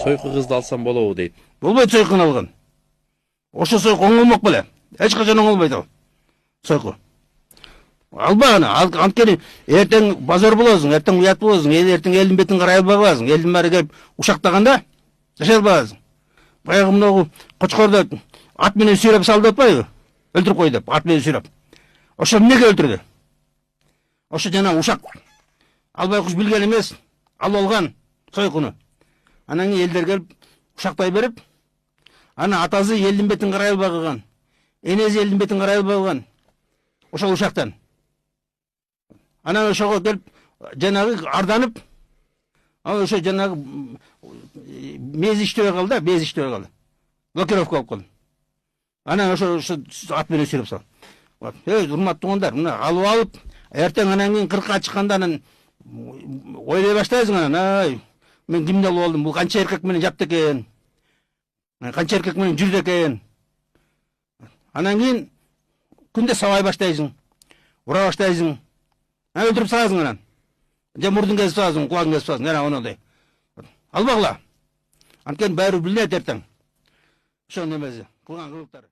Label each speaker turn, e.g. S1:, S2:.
S1: Сойку кызды алсам болобу дейт.
S2: Болбойт сойкун алган. Ошо сойку оңолмок беле. Эч качан оңолбойт ал. Сойку. Алба аны. Анткени эртең базар болосуң, эртең уят болосуң, эртең элдин бетин карай албайсың. Элдин баары келип ушактаганда жашай албайсың. Баягы мынагу кочкорду ат менен сүйрөп салды атпайбы? Өлтүрүп кой деп, ат менен сүйрөп. Ошо эмнеге өлтүрдү? Ошо жана ушак. Албай куш билген эмес, ал алган сойкуну. Анан элдер келип ушактай берип, ана атасы элдин бетин карай албай калган. Энеси элдин бетин карай албай калган. Ошол ушактан. Анан ошого келип жанагы арданып, ошо жанагы мез иштебей калды да, без иштебей калды. Блокировка болуп калды. Анан ошо ат менен сүйрөп сал. Урматтуу туугандар, мына алып, эртең анан кийин кыркка чыкканда анан ойлой баштайсың анан, ай, мен кимди алып алдым, бул канча эркек менен жапты экен. Канча эркек менен жүрдү экен. Анан кийин күндө сабай баштайсың, ура баштайсың. Өлтүрүп саласың анан. Же мурдун кесип саласың, кулагын кесип саласың, анан ондай. Албагыла. Анткени баары билинет эртең. Ошо немеси, кылган кылыктары.